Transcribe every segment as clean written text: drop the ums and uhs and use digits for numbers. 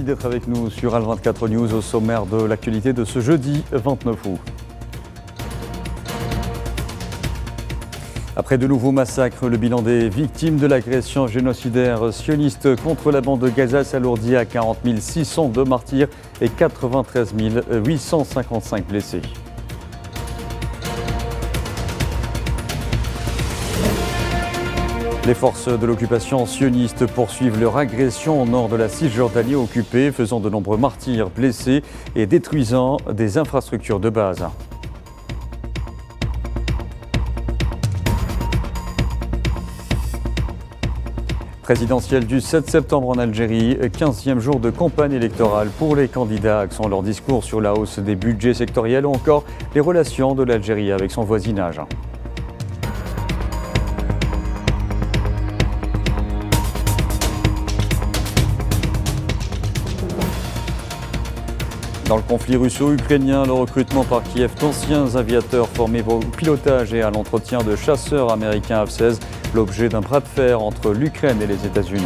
d'être avec nous sur Al24 News au sommaire de l'actualité de ce jeudi 29 août. Après de nouveaux massacres, le bilan des victimes de l'agression génocidaire sioniste contre la bande de Gaza s'alourdit à 40 602 martyrs et 93 855 blessés. Les forces de l'occupation sioniste poursuivent leur agression au nord de la Cisjordanie occupée, faisant de nombreux martyrs blessés et détruisant des infrastructures de base. Présidentielle du 7 septembre en Algérie, 15e jour de campagne électorale pour les candidats, axant leur discours sur la hausse des budgets sectoriels ou encore les relations de l'Algérie avec son voisinage. Dans le conflit russo-ukrainien, le recrutement par Kiev d'anciens aviateurs formés au pilotage et à l'entretien de chasseurs américains F-16, l'objet d'un bras de fer entre l'Ukraine et les États-Unis.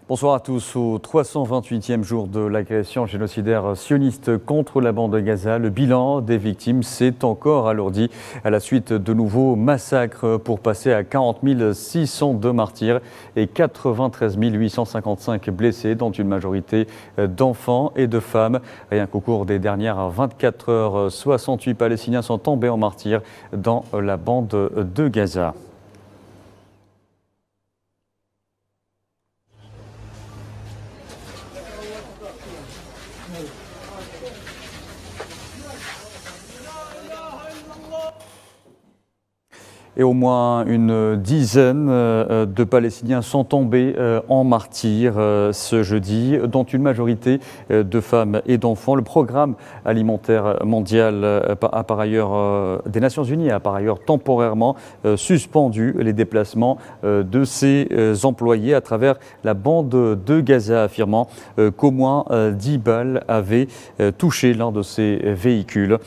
Bonsoir à tous. Au 328e jour de l'agression génocidaire sioniste contre la bande de Gaza, le bilan des victimes s'est encore alourdi à la suite de nouveaux massacres pour passer à 40 602 martyrs et 93 855 blessés, dont une majorité d'enfants et de femmes. Rien qu'au cours des dernières 24 heures, 68 Palestiniens sont tombés en martyrs dans la bande de Gaza. Et au moins une dizaine de Palestiniens sont tombés en martyrs ce jeudi, dont une majorité de femmes et d'enfants. Le programme alimentaire mondial des Nations Unies a par ailleurs temporairement suspendu les déplacements de ses employés à travers la bande de Gaza, affirmant qu'au moins 10 balles avaient touché l'un de ces véhicules,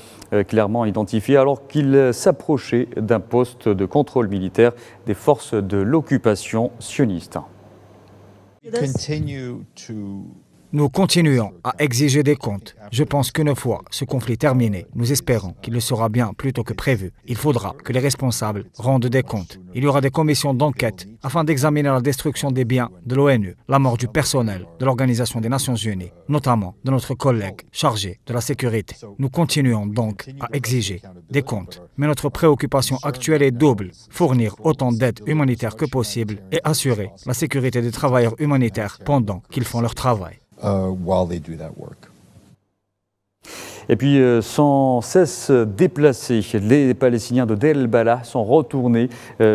clairement identifié alors qu'il s'approchait d'un poste de contrôle militaire des forces de l'occupation sioniste. Nous continuons à exiger des comptes. Je pense qu'une fois ce conflit terminé, nous espérons qu'il le sera bien plus tôt que prévu. Il faudra que les responsables rendent des comptes. Il y aura des commissions d'enquête afin d'examiner la destruction des biens de l'ONU, la mort du personnel de l'Organisation des Nations Unies, notamment de notre collègue chargé de la sécurité. Nous continuons donc à exiger des comptes. Mais notre préoccupation actuelle est double: fournir autant d'aide humanitaire que possible et assurer la sécurité des travailleurs humanitaires pendant qu'ils font leur travail. Et puis, sans cesse déplacés, les Palestiniens de Deir el-Balah sont retournés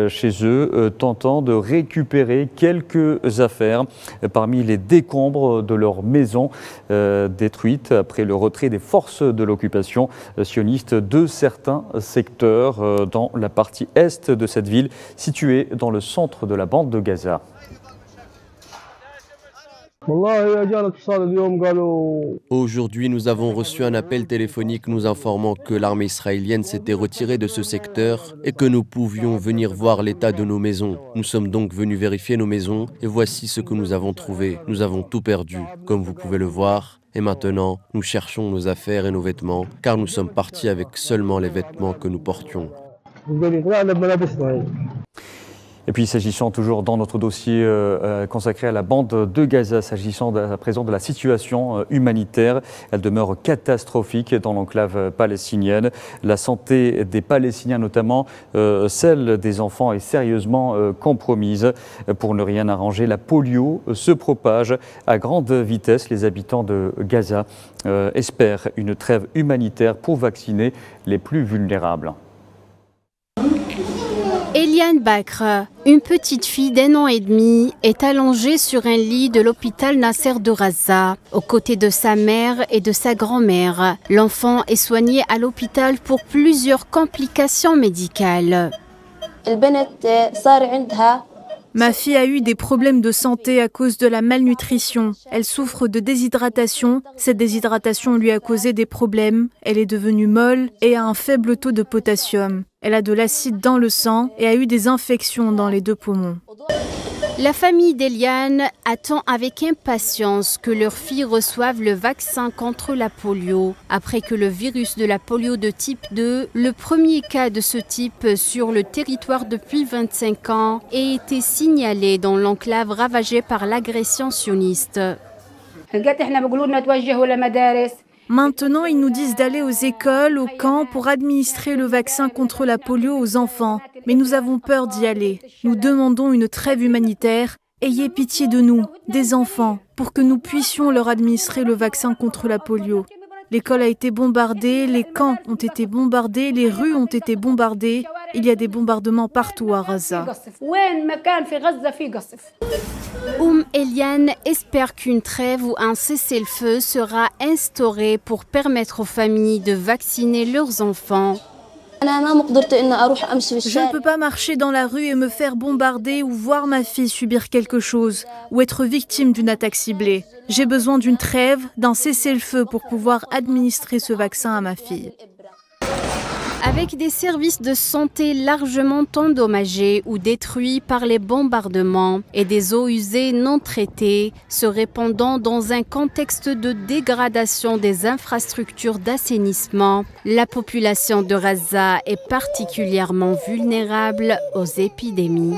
chez eux, tentant de récupérer quelques affaires parmi les décombres de leurs maisons détruites après le retrait des forces de l'occupation sioniste de certains secteurs dans la partie est de cette ville, située dans le centre de la bande de Gaza. Aujourd'hui, nous avons reçu un appel téléphonique nous informant que l'armée israélienne s'était retirée de ce secteur et que nous pouvions venir voir l'état de nos maisons. Nous sommes donc venus vérifier nos maisons et voici ce que nous avons trouvé. Nous avons tout perdu, comme vous pouvez le voir. Et maintenant, nous cherchons nos affaires et nos vêtements, car nous sommes partis avec seulement les vêtements que nous portions. Et puis, s'agissant toujours dans notre dossier consacré à la bande de Gaza, s'agissant à présent de la situation humanitaire, elle demeure catastrophique dans l'enclave palestinienne. La santé des Palestiniens, notamment celle des enfants, est sérieusement compromise. Pour ne rien arranger, la polio se propage à grande vitesse. Les habitants de Gaza espèrent une trêve humanitaire pour vacciner les plus vulnérables. Eliane Bakr, une petite fille d'1 an et demi, est allongée sur un lit de l'hôpital Nasser de Raza, aux côtés de sa mère et de sa grand-mère. L'enfant est soigné à l'hôpital pour plusieurs complications médicales. Ma fille a eu des problèmes de santé à cause de la malnutrition. Elle souffre de déshydratation. Cette déshydratation lui a causé des problèmes. Elle est devenue molle et a un faible taux de potassium. Elle a de l'acide dans le sang et a eu des infections dans les 2 poumons. La famille d'Eliane attend avec impatience que leur fille reçoive le vaccin contre la polio. Après que le virus de la polio de type 2, le premier cas de ce type sur le territoire depuis 25 ans, ait été signalé dans l'enclave ravagée par l'agression sioniste. Maintenant, ils nous disent d'aller aux écoles, aux camps pour administrer le vaccin contre la polio aux enfants. Mais nous avons peur d'y aller. Nous demandons une trêve humanitaire. Ayez pitié de nous, des enfants, pour que nous puissions leur administrer le vaccin contre la polio. L'école a été bombardée, les camps ont été bombardés, les rues ont été bombardées. Il y a des bombardements partout à Raza. Eliane espère qu'une trêve ou un cessez-le-feu sera instauré pour permettre aux familles de vacciner leurs enfants. Je ne peux pas marcher dans la rue et me faire bombarder ou voir ma fille subir quelque chose ou être victime d'une attaque ciblée. J'ai besoin d'une trêve, d'un cessez-le-feu pour pouvoir administrer ce vaccin à ma fille. Avec des services de santé largement endommagés ou détruits par les bombardements et des eaux usées non traitées se répandant dans un contexte de dégradation des infrastructures d'assainissement, la population de Raza est particulièrement vulnérable aux épidémies.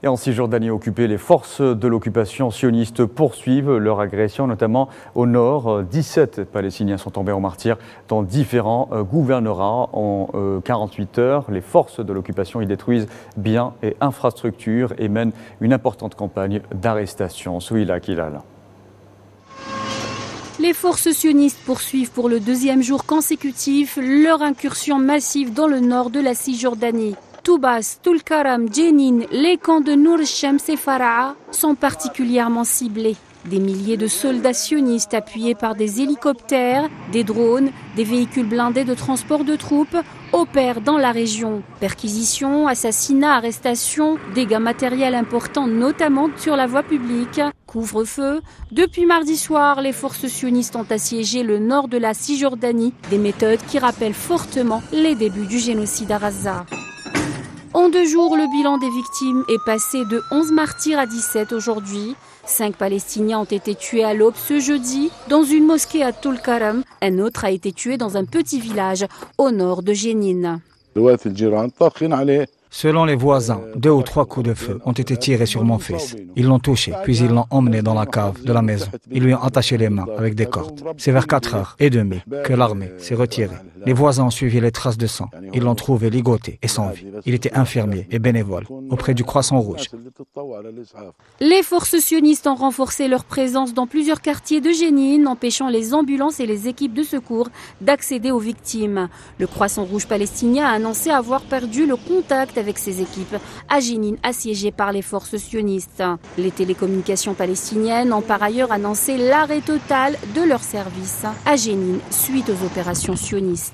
Et en Cisjordanie occupée, les forces de l'occupation sioniste poursuivent leur agression, notamment au nord. 17 Palestiniens sont tombés en martyrs dans différents gouvernorats en 48 heures. Les forces de l'occupation y détruisent biens et infrastructures et mènent une importante campagne d'arrestation. Souila Kilal. Les forces sionistes poursuivent pour le 2e jour consécutif leur incursion massive dans le nord de la Cisjordanie. Toubas, Tulkaram, Jenin, les camps de Nour Shams et Fara'a sont particulièrement ciblés. Des milliers de soldats sionistes appuyés par des hélicoptères, des drones, des véhicules blindés de transport de troupes opèrent dans la région. Perquisitions, assassinats, arrestations, dégâts matériels importants notamment sur la voie publique. Couvre-feu. Depuis mardi soir, les forces sionistes ont assiégé le nord de la Cisjordanie, des méthodes qui rappellent fortement les débuts du génocide à Raza. En 2 jours, le bilan des victimes est passé de 11 martyrs à 17 aujourd'hui. 5 Palestiniens ont été tués à l'aube ce jeudi dans une mosquée à Tulkaram. Un autre a été tué dans un petit village au nord de Jenin. Selon les voisins, 2 ou 3 coups de feu ont été tirés sur mon fils. Ils l'ont touché, puis ils l'ont emmené dans la cave de la maison. Ils lui ont attaché les mains avec des cordes. C'est vers 4h30 que l'armée s'est retirée. Les voisins ont suivi les traces de sang. Ils l'ont trouvé ligoté et sans vie. Il était infirmier et bénévole auprès du Croissant Rouge. Les forces sionistes ont renforcé leur présence dans plusieurs quartiers de Jenin, empêchant les ambulances et les équipes de secours d'accéder aux victimes. Le Croissant Rouge palestinien a annoncé avoir perdu le contact avec ses équipes à Jenin, assiégées par les forces sionistes. Les télécommunications palestiniennes ont par ailleurs annoncé l'arrêt total de leurs services à Jenin suite aux opérations sionistes.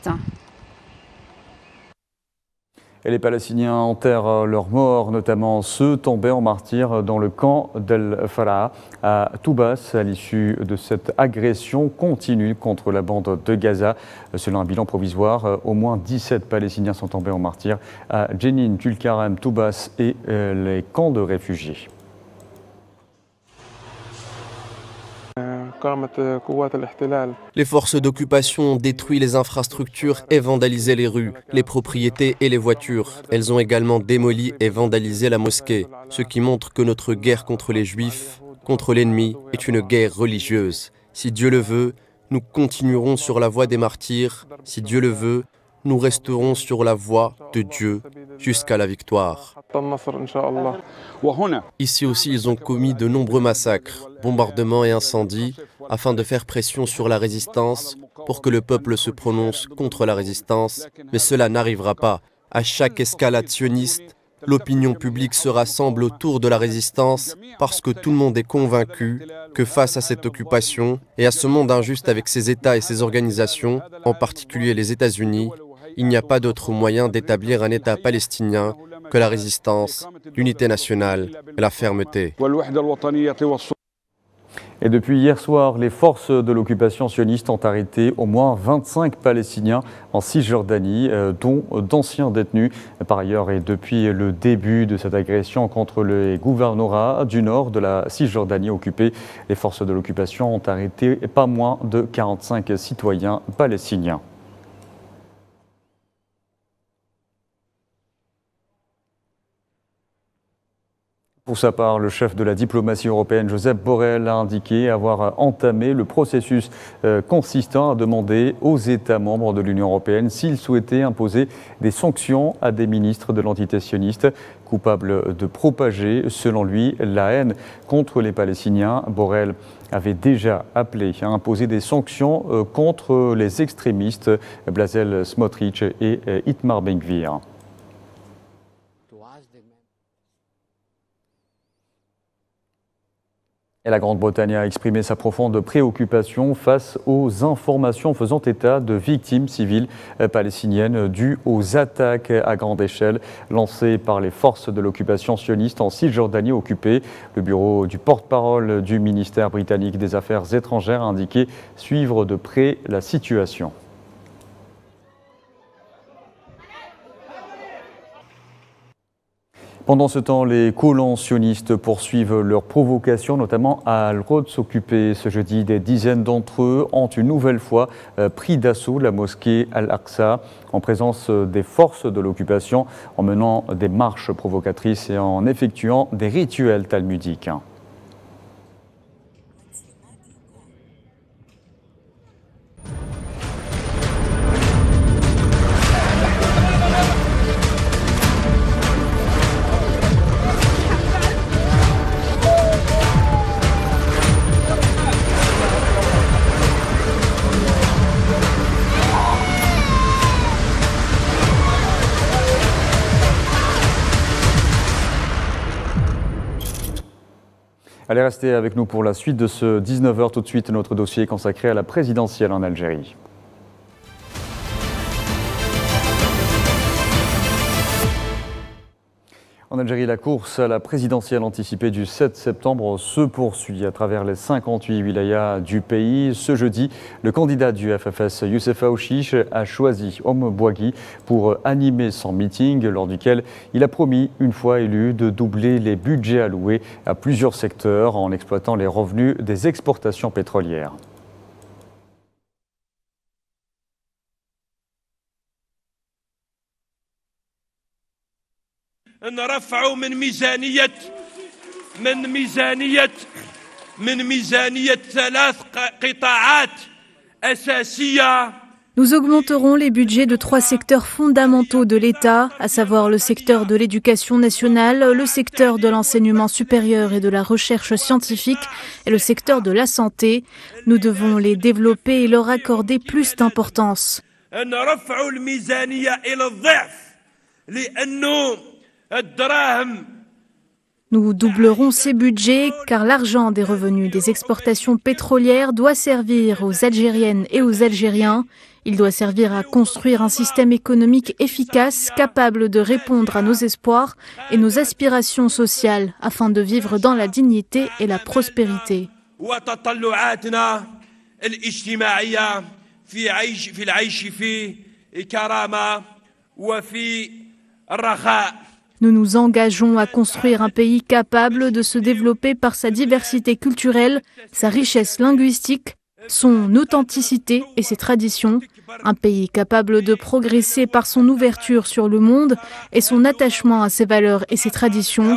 Et les Palestiniens enterrent leurs morts, notamment ceux tombés en martyrs dans le camp d'El Fara'a à Toubas à l'issue de cette agression continue contre la bande de Gaza. Selon un bilan provisoire, au moins 17 Palestiniens sont tombés en martyrs à Jenin, Tulkaram, Toubas et les camps de réfugiés. Les forces d'occupation ont détruit les infrastructures et vandalisé les rues, les propriétés et les voitures. Elles ont également démoli et vandalisé la mosquée, ce qui montre que notre guerre contre les Juifs, contre l'ennemi, est une guerre religieuse. Si Dieu le veut, nous continuerons sur la voie des martyrs. Si Dieu le veut, nous resterons sur la voie de Dieu jusqu'à la victoire. Ici aussi, ils ont commis de nombreux massacres, bombardements et incendies, afin de faire pression sur la résistance pour que le peuple se prononce contre la résistance, mais cela n'arrivera pas. À chaque escalade sioniste, l'opinion publique se rassemble autour de la résistance parce que tout le monde est convaincu que face à cette occupation et à ce monde injuste avec ses États et ses organisations, en particulier les États-Unis, il n'y a pas d'autre moyen d'établir un État palestinien que la résistance, l'unité nationale et la fermeté. Et depuis hier soir, les forces de l'occupation sioniste ont arrêté au moins 25 Palestiniens en Cisjordanie, dont d'anciens détenus. Par ailleurs, et depuis le début de cette agression contre les gouvernorats du nord de la Cisjordanie occupée, les forces de l'occupation ont arrêté pas moins de 45 citoyens palestiniens. Pour sa part, le chef de la diplomatie européenne, Josep Borrell, a indiqué avoir entamé le processus consistant à demander aux États membres de l'Union européenne s'ils souhaitaient imposer des sanctions à des ministres de l'entité sioniste coupables de propager, selon lui, la haine contre les Palestiniens. Borrell avait déjà appelé à imposer des sanctions contre les extrémistes Bezalel Smotrich et Itamar Ben-Gvir. Et la Grande-Bretagne a exprimé sa profonde préoccupation face aux informations faisant état de victimes civiles palestiniennes dues aux attaques à grande échelle lancées par les forces de l'occupation sioniste en Cisjordanie occupée. Le bureau du porte-parole du ministère britannique des Affaires étrangères a indiqué suivre de près la situation. Pendant ce temps, les colons sionistes poursuivent leurs provocations, notamment à Al-Quds occupé ce jeudi. Des dizaines d'entre eux ont une nouvelle fois pris d'assaut la mosquée Al-Aqsa en présence des forces de l'occupation, en menant des marches provocatrices et en effectuant des rituels talmudiques. Allez, restez avec nous pour la suite de ce 19h. Tout de suite, notre dossier consacré à la présidentielle en Algérie. En Algérie, la course à la présidentielle anticipée du 7 septembre se poursuit à travers les 58 wilayas du pays. Ce jeudi, le candidat du FFS, Youssef Aouchiche, a choisi Bouagui pour animer son meeting, lors duquel il a promis, une fois élu, de doubler les budgets alloués à plusieurs secteurs en exploitant les revenus des exportations pétrolières. نرفعوا من ميزانية ثلاث قطاعات أساسية. Nous augmenterons les budgets de 3 secteurs fondamentaux de l'État, à savoir le secteur de l'éducation nationale, le secteur de l'enseignement supérieur et de la recherche scientifique et le secteur de la santé. Nous devons les développer et leur accorder plus d'importance. Nous doublerons ces budgets car l'argent des revenus des exportations pétrolières doit servir aux Algériennes et aux Algériens. Il doit servir à construire un système économique efficace, capable de répondre à nos espoirs et nos aspirations sociales afin de vivre dans la dignité et la prospérité. Nous nous engageons à construire un pays capable de se développer par sa diversité culturelle, sa richesse linguistique, son authenticité et ses traditions. Un pays capable de progresser par son ouverture sur le monde et son attachement à ses valeurs et ses traditions.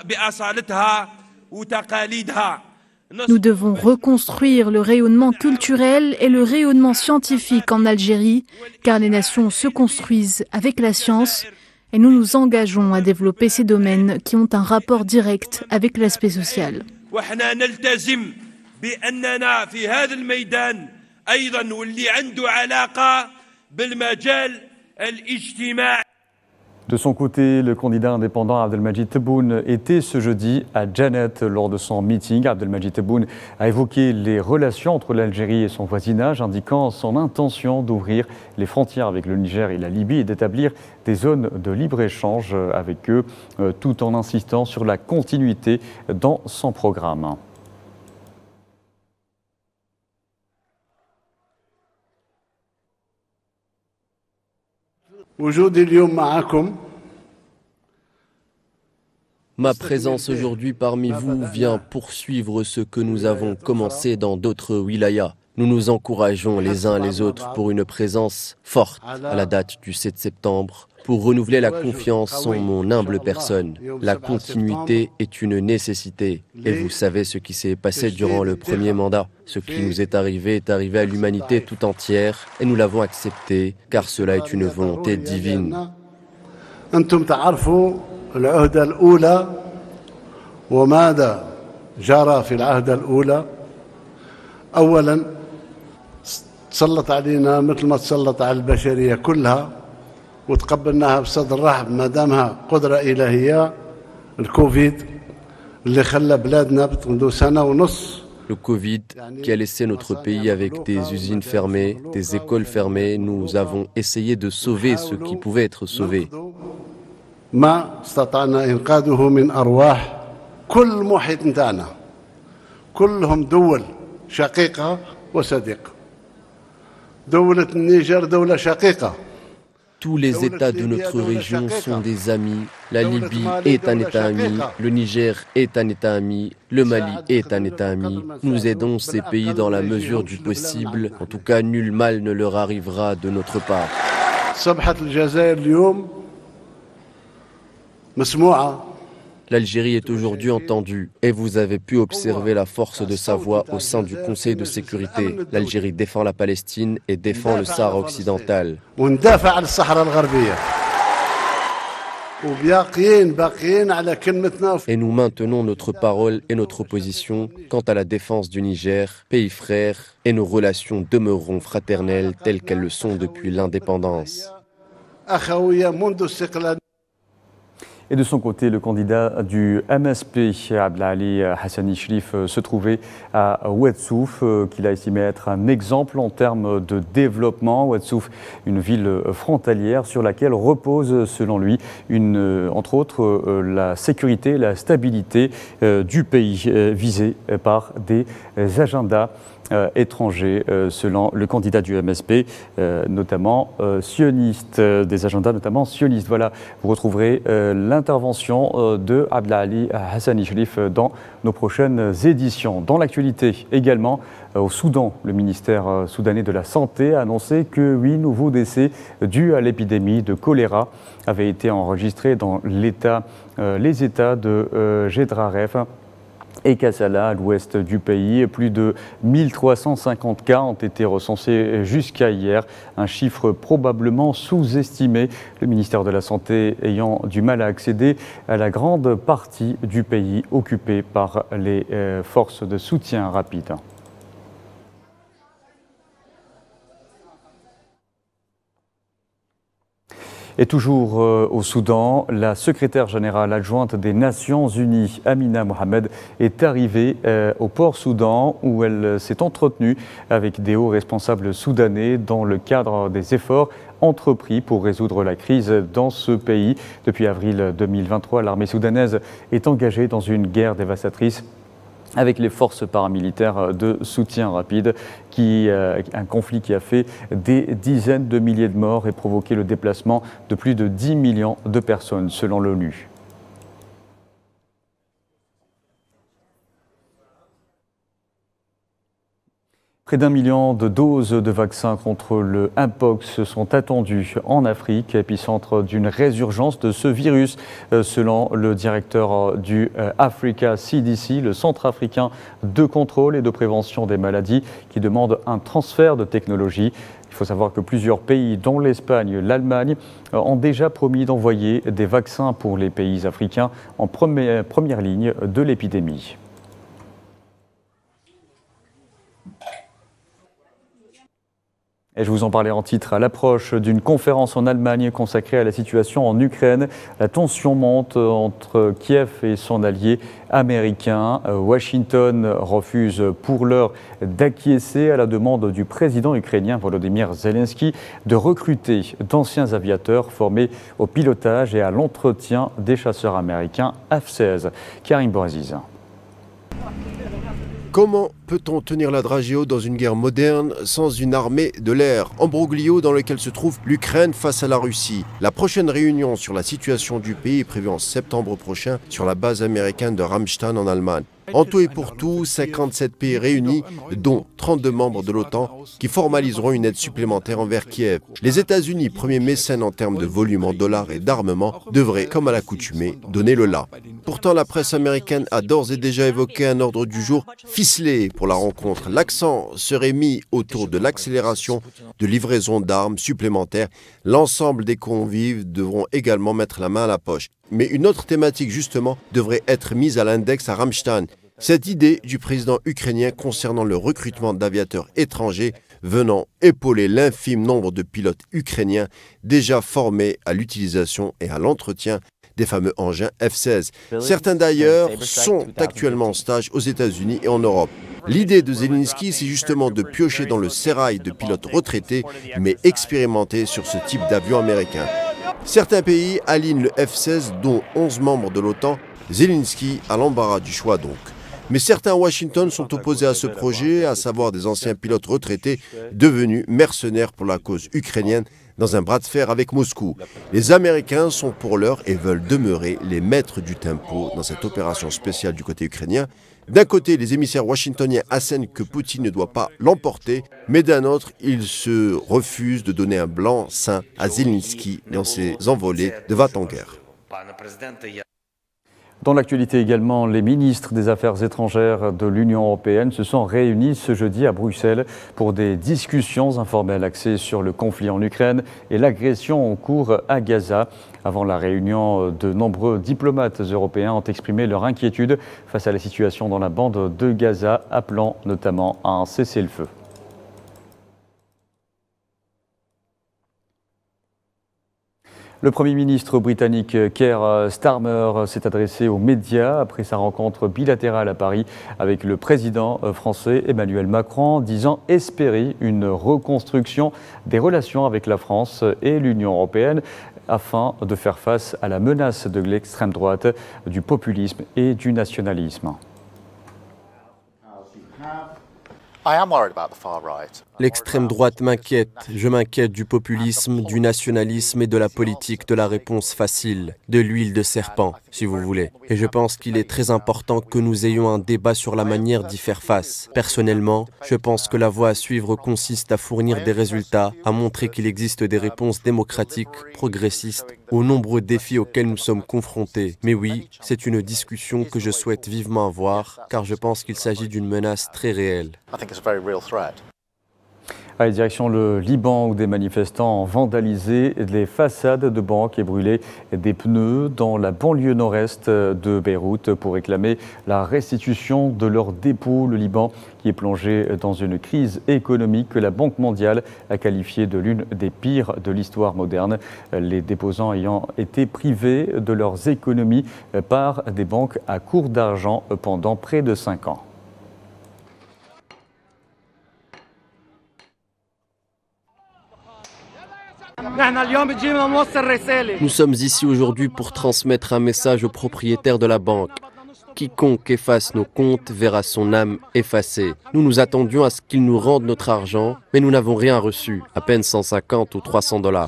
بأصالتها وتقاليدها Nous devons reconstruire le rayonnement culturel et le rayonnement scientifique en Algérie, car les nations se construisent avec la science et nous nous engageons à développer ces domaines qui ont un rapport direct avec l'aspect social. De son côté, le candidat indépendant Abdelmadjid Tebboune était ce jeudi à Janet lors de son meeting. Abdelmadjid Tebboune a évoqué les relations entre l'Algérie et son voisinage, indiquant son intention d'ouvrir les frontières avec le Niger et la Libye et d'établir des zones de libre-échange avec eux, tout en insistant sur la continuité dans son programme. Ma présence aujourd'hui parmi vous vient poursuivre ce que nous avons commencé dans d'autres wilayas. Nous nous encourageons les uns les autres pour une présence forte à la date du 7 septembre, pour renouveler la confiance en mon humble personne. La continuité est une nécessité. Et vous savez ce qui s'est passé durant le premier mandat. Ce qui nous est arrivé à l'humanité tout entière et nous l'avons accepté car cela est une volonté divine. تسلط علينا مثل ما تسلط على البشرية كلها وتقبلناها بصدر رحب ما دامها قدرة إلهية الكوفيد اللي خلى بلادنا منذ سنة ونص. Le Covid qui a laissé notre pays avec des usines fermées, des écoles fermées, nous avons essayé de sauver ce qui pouvait être sauvé. ما استطعنا إنقاذه من أرواح كل محيط نتاعنا كلهم دول شقيقة وصديقة. Tous les États de notre région sont des amis. La Libye est un État ami, le Niger est un État ami, le Mali est un État ami. Nous aidons ces pays dans la mesure du possible. En tout cas, nul mal ne leur arrivera de notre part. L'Algérie est aujourd'hui entendue et vous avez pu observer la force de sa voix au sein du Conseil de sécurité. L'Algérie défend la Palestine et défend le Sahara occidental. Et nous maintenons notre parole et notre position quant à la défense du Niger, pays frère, et nos relations demeureront fraternelles telles qu'elles le sont depuis l'indépendance. Et de son côté, le candidat du MSP, Abdelali Hassani Chrif, se trouvait à Ouadsouf, qu'il a estimé être un exemple en termes de développement. Ouadsouf, une ville frontalière sur laquelle repose, selon lui, entre autres, la sécurité et la stabilité du pays, visé par des agendas étrangers, selon le candidat du MSP, notamment sionistes, des agendas notamment sionistes. Voilà, vous retrouverez l'intervention de Abdelali Hassani Chrif dans nos prochaines éditions. Dans l'actualité également, au Soudan, le ministère soudanais de la Santé a annoncé que 8 nouveaux décès dus à l'épidémie de choléra avaient été enregistrés dans les États de Gedraref et Kassala, à l'ouest du pays. Plus de 1350 cas ont été recensés jusqu'à hier, un chiffre probablement sous-estimé, le ministère de la Santé ayant du mal à accéder à la grande partie du pays occupée par les forces de soutien rapide. Et toujours au Soudan, la secrétaire générale adjointe des Nations Unies, Amina Mohamed, est arrivée au port Soudan où elle s'est entretenue avec des hauts responsables soudanais dans le cadre des efforts entrepris pour résoudre la crise dans ce pays. Depuis avril 2023, l'armée soudanaise est engagée dans une guerre dévastatrice avec les forces paramilitaires de soutien rapide, un conflit qui a fait des dizaines de milliers de morts et provoqué le déplacement de plus de 10 millions de personnes, selon l'ONU. Près d'1 million de doses de vaccins contre le Mpox sont attendues en Afrique, épicentre d'une résurgence de ce virus, selon le directeur du Africa CDC, le Centre africain de contrôle et de prévention des maladies, qui demande un transfert de technologie. Il faut savoir que plusieurs pays, dont l'Espagne, l'Allemagne, ont déjà promis d'envoyer des vaccins pour les pays africains en première ligne de l'épidémie. Et je vous en parlais en titre, à l'approche d'une conférence en Allemagne consacrée à la situation en Ukraine. La tension monte entre Kiev et son allié américain. Washington refuse pour l'heure d'acquiescer à la demande du président ukrainien Volodymyr Zelensky de recruter d'anciens aviateurs formés au pilotage et à l'entretien des chasseurs américains F-16. Karim Bouaziz. Comment peut-on tenir la dragée haute dans une guerre moderne sans une armée de l'air? Embroglio dans lequel se trouve l'Ukraine face à la Russie. La prochaine réunion sur la situation du pays est prévue en septembre prochain sur la base américaine de Ramstein en Allemagne. En tout et pour tout, 57 pays réunis, dont 32 membres de l'OTAN, qui formaliseront une aide supplémentaire envers Kiev. Les États-Unis, premier mécène en termes de volume en dollars et d'armement, devraient, comme à l'accoutumée, donner le là. Pourtant, la presse américaine a d'ores et déjà évoqué un ordre du jour ficelé pour la rencontre. L'accent serait mis autour de l'accélération de livraison d'armes supplémentaires. L'ensemble des convives devront également mettre la main à la poche. Mais une autre thématique, justement, devrait être mise à l'index à Ramstein. Cette idée du président ukrainien concernant le recrutement d'aviateurs étrangers venant épauler l'infime nombre de pilotes ukrainiens déjà formés à l'utilisation et à l'entretien des fameux engins F-16. Certains d'ailleurs sont actuellement en stage aux États-Unis et en Europe. L'idée de Zelensky, c'est justement de piocher dans le sérail de pilotes retraités, mais expérimentés sur ce type d'avion américain. Certains pays alignent le F-16, dont 11 membres de l'OTAN. Zelensky a l'embarras du choix donc. Mais certains à Washington sont opposés à ce projet, à savoir des anciens pilotes retraités devenus mercenaires pour la cause ukrainienne dans un bras de fer avec Moscou. Les Américains sont pour l'heure et veulent demeurer les maîtres du tempo dans cette opération spéciale du côté ukrainien. D'un côté, les émissaires washingtoniens assènent que Poutine ne doit pas l'emporter, mais d'un autre, ils se refusent de donner un blanc-seing à Zelensky dans ses envolées de va-t-en-guerre. Dans l'actualité également, les ministres des Affaires étrangères de l'Union européenne se sont réunis ce jeudi à Bruxelles pour des discussions informelles axées sur le conflit en Ukraine et l'agression en cours à Gaza. Avant la réunion, de nombreux diplomates européens ont exprimé leur inquiétude face à la situation dans la bande de Gaza, appelant notamment à un cessez-le-feu. Le Premier ministre britannique Keir Starmer s'est adressé aux médias après sa rencontre bilatérale à Paris avec le président français Emmanuel Macron, disant espérer une reconstruction des relations avec la France et l'Union européenne afin de faire face à la menace de l'extrême droite, du populisme et du nationalisme. L'extrême droite m'inquiète. Je m'inquiète du populisme, du nationalisme et de la politique de la réponse facile, de l'huile de serpent, si vous voulez. Et je pense qu'il est très important que nous ayons un débat sur la manière d'y faire face. Personnellement, je pense que la voie à suivre consiste à fournir des résultats, à montrer qu'il existe des réponses démocratiques, progressistes, aux nombreux défis auxquels nous sommes confrontés. Mais oui, c'est une discussion que je souhaite vivement avoir, car je pense qu'il s'agit d'une menace très réelle. À direction le Liban, où des manifestants ont vandalisé les façades de banques et brûlé des pneus dans la banlieue nord-est de Beyrouth pour réclamer la restitution de leurs dépôts. Le Liban, qui est plongé dans une crise économique que la Banque mondiale a qualifiée de l'une des pires de l'histoire moderne. Les déposants ayant été privés de leurs économies par des banques à court d'argent pendant près de 5 ans. Nous sommes ici aujourd'hui pour transmettre un message aux propriétaires de la banque. Quiconque efface nos comptes verra son âme effacée. Nous nous attendions à ce qu'ils nous rendent notre argent, mais nous n'avons rien reçu, à peine 150 ou 300 $.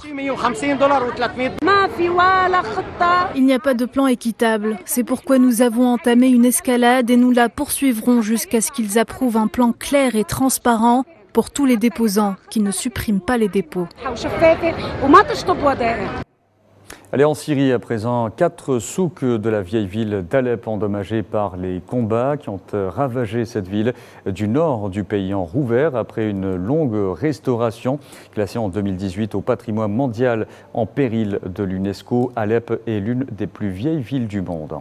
Il n'y a pas de plan équitable. C'est pourquoi nous avons entamé une escalade et nous la poursuivrons jusqu'à ce qu'ils approuvent un plan clair et transparent pour tous les déposants qui ne suppriment pas les dépôts. Allez, en Syrie à présent, 4 souks de la vieille ville d'Alep endommagés par les combats qui ont ravagé cette ville du nord du pays en rouvert après une longue restauration. Classée en 2018 au patrimoine mondial en péril de l'UNESCO, Alep est l'une des plus vieilles villes du monde.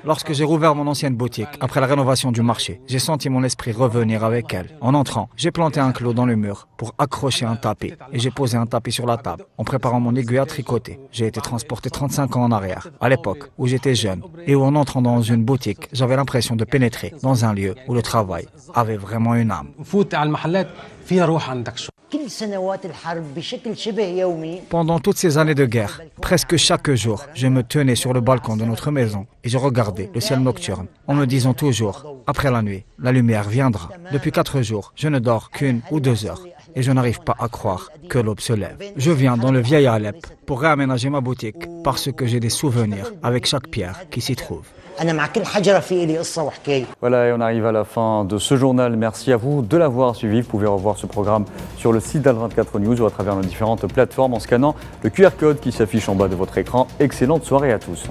Lorsque j'ai rouvert mon ancienne boutique, après la rénovation du marché, j'ai senti mon esprit revenir avec elle. En entrant, j'ai planté un clou dans le mur pour accrocher un tapis et j'ai posé un tapis sur la table en préparant mon aiguille à tricoter. J'ai été transporté 35 ans en arrière, à l'époque où j'étais jeune et où en entrant dans une boutique, j'avais l'impression de pénétrer dans un lieu où le travail avait vraiment une âme. Pendant toutes ces années de guerre, presque chaque jour, je me tenais sur le balcon de notre maison et je regardais le ciel nocturne en me disant toujours, après la nuit, la lumière viendra. Depuis 4 jours, je ne dors qu'1 ou 2 heures et je n'arrive pas à croire que l'aube se lève. Je viens dans le vieil Alep pour réaménager ma boutique parce que j'ai des souvenirs avec chaque pierre qui s'y trouve. Voilà, et on arrive à la fin de ce journal. Merci à vous de l'avoir suivi. Vous pouvez revoir ce programme sur le site d'Al24 News ou à travers nos différentes plateformes en scannant le QR code qui s'affiche en bas de votre écran. Excellente soirée à tous.